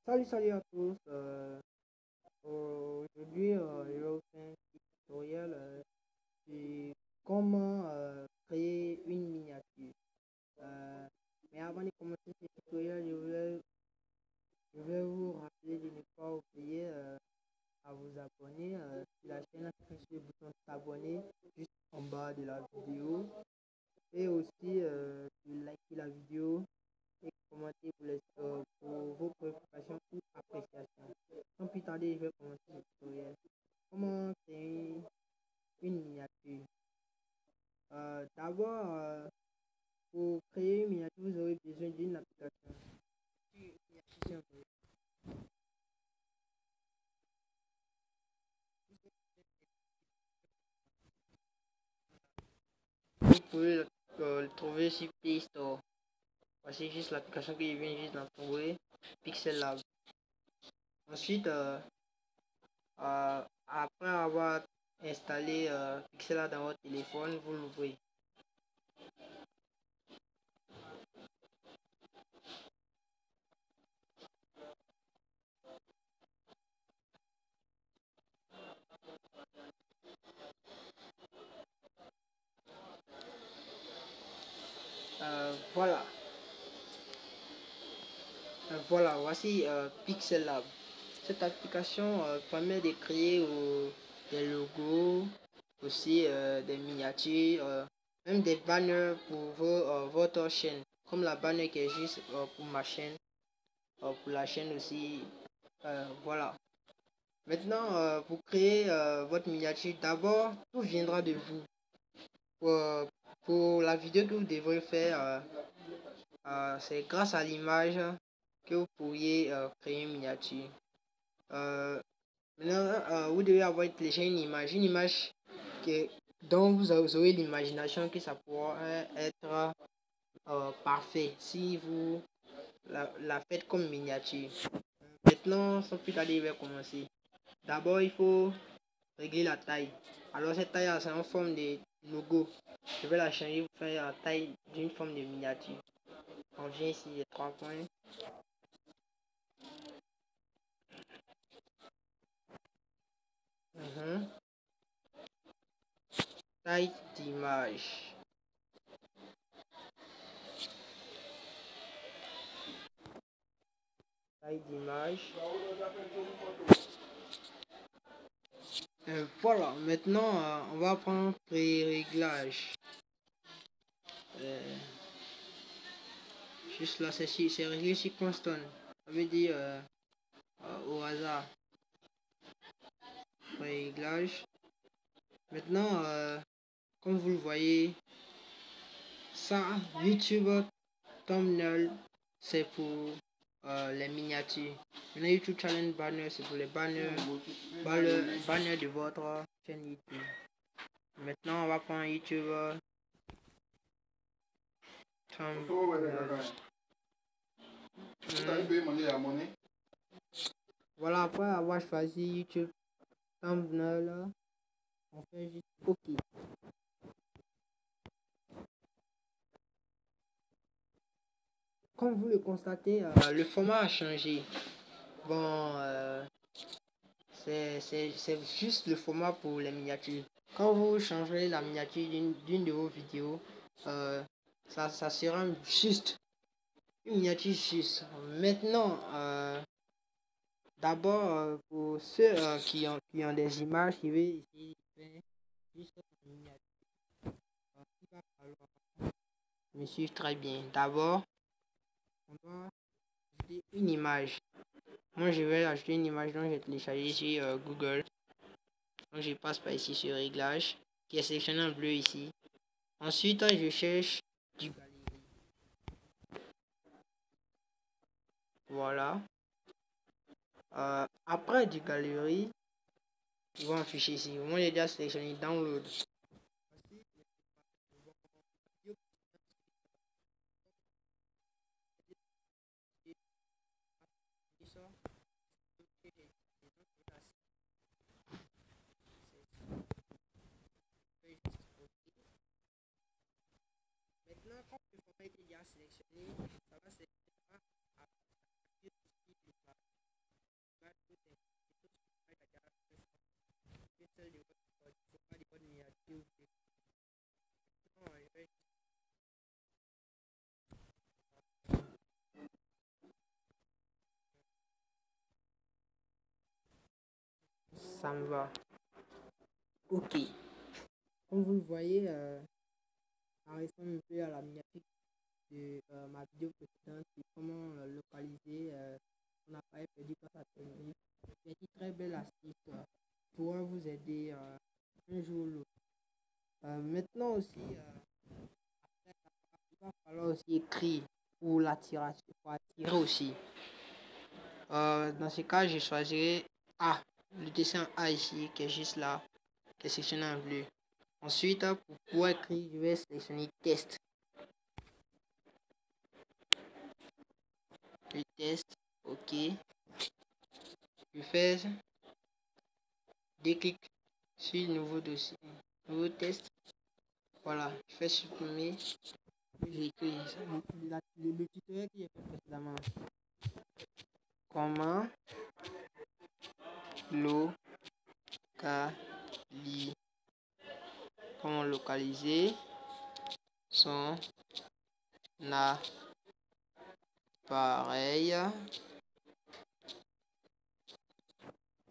Salut à tous. Aujourd'hui, je vais vous faire un petit tutoriel sur comment créer une miniature. Euh, mais avant de commencer ce tutoriel, je vais vous rappeler de ne pas oublier à vous abonner sur la chaîne, sur le bouton s'abonner juste en bas de la vidéo et aussi de liker la vidéo et commenter pour vos préoccupations ou appréciations. Sans plus tarder, je vais commencer le tutoriel. Comment créer une miniature? D'abord, pour créer une miniature, vous aurez besoin d'une application. Vous pouvez le trouver sur Play Store. Voici juste l'application que je viens juste d'en trouver, Pixel Lab. Ensuite, après avoir installé Pixel Lab dans votre téléphone, vous l'ouvrez. Voilà. Voilà, voici Pixel Lab. Cette application permet de créer des logos, aussi des miniatures, même des banners pour votre chaîne, comme la banner qui est juste pour ma chaîne, pour la chaîne aussi. Voilà. Maintenant, pour créer votre miniature, d'abord, tout viendra de vous. Pour la vidéo que vous devrez faire, c'est grâce à l'image que vous pourriez créer une miniature. Maintenant, vous devez avoir téléchargé une image dont vous aurez l'imagination que ça pourrait être parfait si vous la faites comme miniature. Maintenant, sans plus tarder, je vais commencer. D'abord, il faut régler la taille. Alors, cette taille, c'est en forme de logo. Je vais la changer pour faire la taille d'une forme de miniature. On vient ici, les 3 points. Taille d'image. Taille d'image. Voilà, maintenant on va prendre pré-réglage. Juste là, c'est réglé sur constant. Ça veut dire au hasard. Pré-réglage. Maintenant, comme vous le voyez, ça, YouTube thumbnail, c'est pour les miniatures. Maintenant, YouTube Challenge Banner, c'est pour les banners, banners de votre chaîne YouTube. Maintenant, on va prendre YouTube Voilà, après avoir choisi YouTube thumbnail, on fait juste OK. Comme vous le constatez, le format a changé. Bon, c'est juste le format pour les miniatures. Quand vous changerez la miniature d'une de vos vidéos, ça sera juste une miniature juste. Maintenant, d'abord, pour ceux qui ont des images, qui veulent essayer de faire juste une miniature, il va falloir me suivre très bien. D'abord, on doit ajouter une image. Moi, je vais ajouter une image dont j'ai téléchargé sur Google. Donc, je passe par ici sur réglage, qui est sélectionné en bleu ici. Ensuite, je cherche du galerie. Voilà. Après du galerie, ils vont afficher ici. Moi, j'ai déjà sélectionné download. Maintenant, quand le format est déjà sélectionné, ça va sélectionner ça me va. Ok. Comme vous le voyez, ça ressemble un peu à la miniature de ma vidéo précédente sur comment localiser son appareil perdu quand ça termine. C'est une très belle astuce pourra vous aider un jour ou l'autre. Maintenant aussi, il va falloir aussi écrire pour pour attirer aussi. Dans ce cas, je choisirai A, le dessin A ici qui est juste là, qui est sectionné en bleu. Ensuite, pour pouvoir écrire, je vais sélectionner test. Le test, ok. Je fais deux clics sur le nouveau dossier, nouveau test. Voilà, je fais supprimer. J'écris le tutoriel que j'ai fait précédemment. Comment localiser son appareil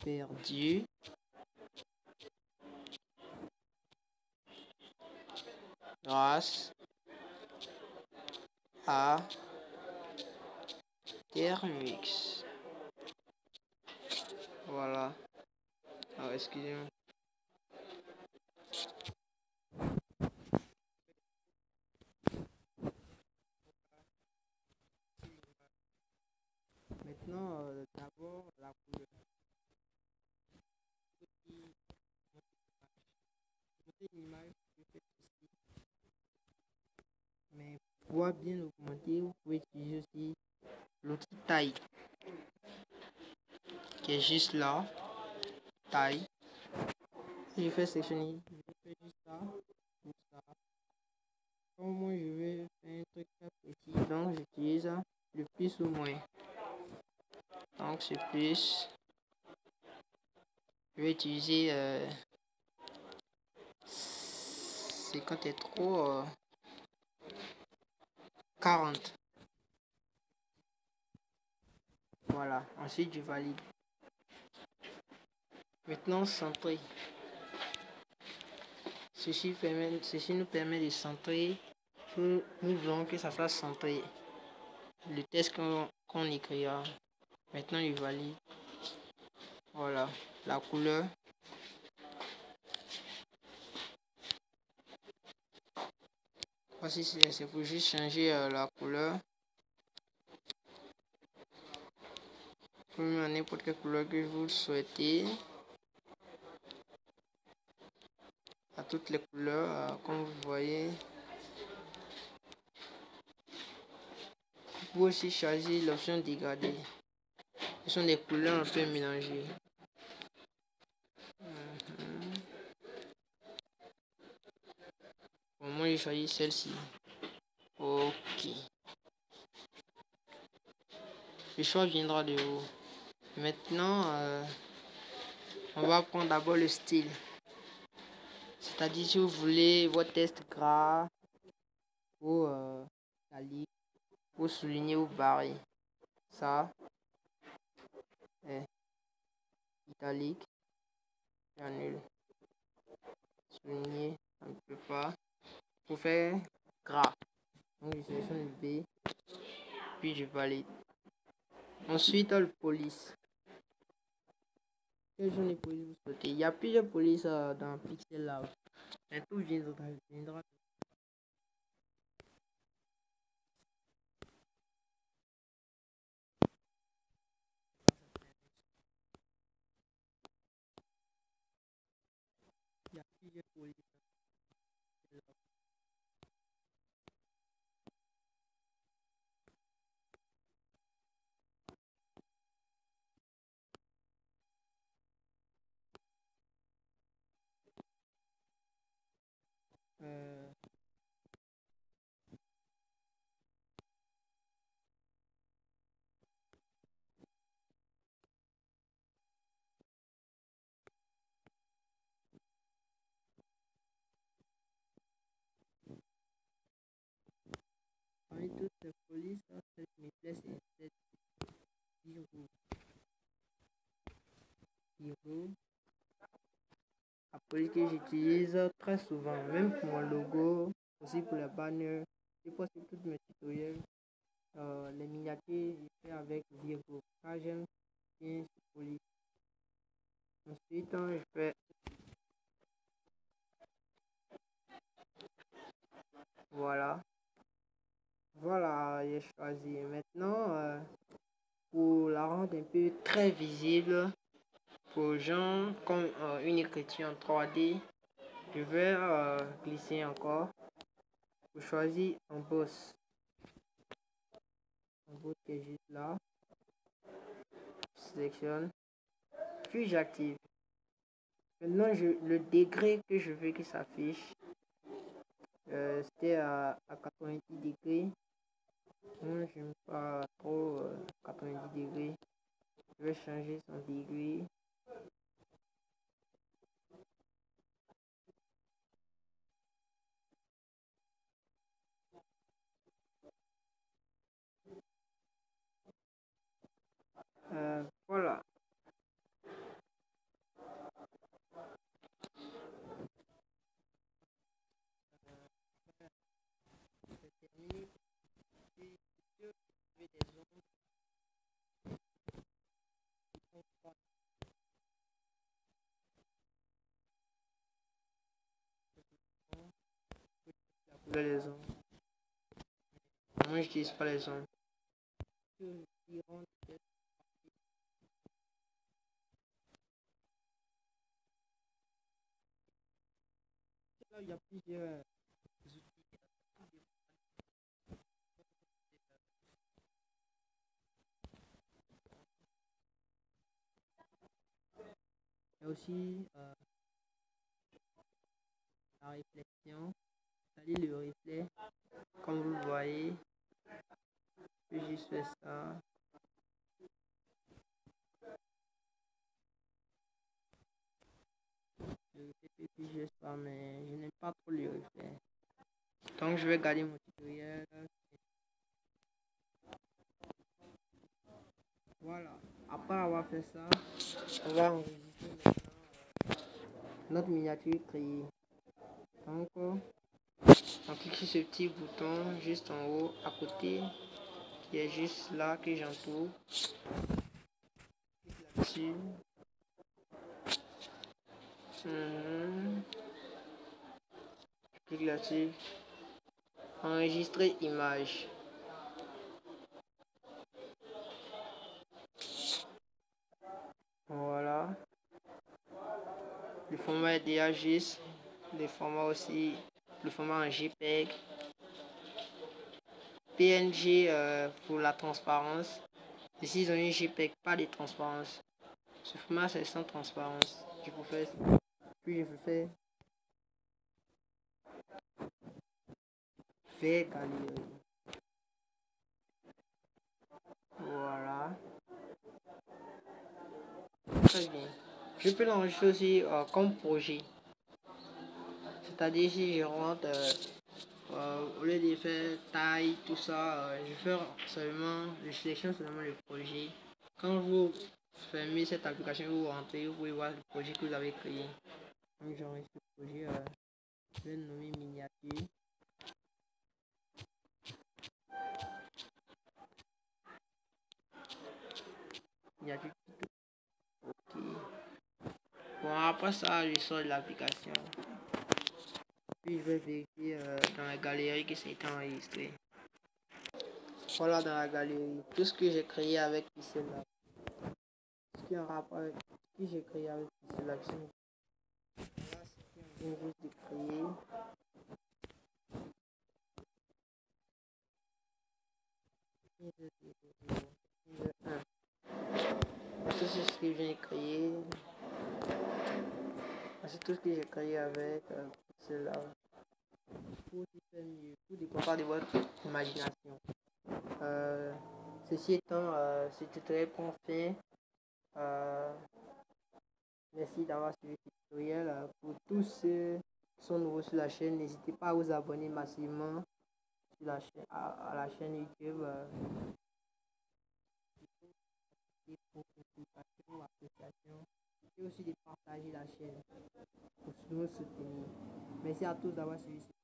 perdu grâce à Thermux. Voilà. Alors, excusez-moi. Maintenant, d'abord, la couleur. Une image, mais pour pouvoir bien augmenter, vous pouvez utiliser aussi l'outil taille qui est juste là. Taille. Je fais sélectionner. Je fais juste ça. Pour ça. Comme moi, je vais faire un truc très précis. Donc, j'utilise le plus ou moins. Donc, c'est plus. Je vais utiliser. C'est quand t'es trop. 40. Voilà. Ensuite, je valide. Maintenant, centrer. Ceci nous permet de centrer. Nous voulons que ça soit centré. Le test qu'on écrira. Maintenant, je valide. Voilà. La couleur. Voici, c'est pour juste changer la couleur. Vous pouvez mettre n'importe quelle couleur que vous souhaitez. À toutes les couleurs, comme vous voyez. Vous pouvez aussi choisir l'option dégradée. Ce sont des couleurs un peu mélangées. Bon, moi, j'ai choisi celle-ci. Ok. Le choix viendra de haut. Maintenant, on va prendre d'abord le style. C'est-à-dire si vous voulez votre test gras ou italique, ou souligner ou barrer. Ça est italique. J'annule. Souligner, ça ne peut pas. Pour faire gras. Donc je sélectionne le B. Puis je valide. Ensuite, le police. Quelles sont les polices vous souhaitez? Il y a plusieurs polices dans Pixel Lab. Mais tout viendra. Il y a plusieurs polices. Parmi toutes ces polices, celle qui me plaît, c'est cette Hero. que j'utilise très souvent, même pour mon logo, aussi pour les banners, et pour tous mes tutoriels. Les miniatures, je fais avec Virgo, car j'aime bien ce poli. Ensuite, je fais, voilà, j'ai choisi. Maintenant, pour la rendre un peu très visible, pour gens comme une écriture en 3D, je vais glisser encore. Je choisis un boss. Un boss qui est juste là. Je sélectionne. Puis j'active. Maintenant, le degré que je veux que ça s'affiche, c'était à 90 degrés. Moi, j'aime pas trop 90 degrés. Je vais changer son degré. Voilà. C'est terminé. Puis, je vais des ombres. La couleur des ombres. Moi, je n'utilise pas les ombres. Là, il y a plusieurs outils. Il y a aussi la réflexion, c'est-à-dire le reflet. Comme vous le voyez, je vais juste faire ça. Le reflet puis juste ça, mais je n'aime pas trop le reflet. Donc je vais garder mon tutoriel. Voilà. Après avoir fait ça, on va enregistrer maintenant notre miniature créée. Donc on clique sur ce petit bouton juste en haut à côté qui est juste là que j'entoure. Là-dessus. Je clique là-dessus. Enregistrer image. Voilà. Le format est déjà juste. Le format aussi. Le format en JPEG. PNG pour la transparence. Ici, ils ont une JPEG, pas de transparence. Ce format, c'est sans transparence. Je peux faire. Puis je peux faire. Vers galerie. Voilà. Très bien. Je peux l'enregistrer aussi comme projet. C'est-à-dire si je rentre, au lieu de faire taille, tout ça, je fais seulement, je sélectionne seulement le projet. Quand vous fermez cette application, vous rentrez, vous pouvez voir le projet que vous avez créé. Donc j'enregistre le projet, je vais le nommer miniature. Miniature. Ok. Bon, après ça, je sors de l'application. Puis je vais vérifier dans la galerie que ça a été enregistré. Voilà dans la galerie tout ce que j'ai créé avec Pixel Lab. Ce qui est en rapport avec ce que j'ai créé avec Pixel Lab. Voilà ce qu'on vient juste de créer. Tout ce que j'ai créé. C'est tout ce que j'ai créé avec Pixel Lab. Pour faire mieux, pour découvrir de votre imagination. Ceci étant, ce tutoriel qu'on fait. Merci d'avoir suivi ce tutoriel. Pour tous ceux qui sont nouveaux sur la chaîne, n'hésitez pas à vous abonner massivement sur la chaîne, à la chaîne YouTube. Pour consultation, appréciation, et aussi de partager la chaîne. Pour nous soutenir. Merci à tous d'avoir suivi.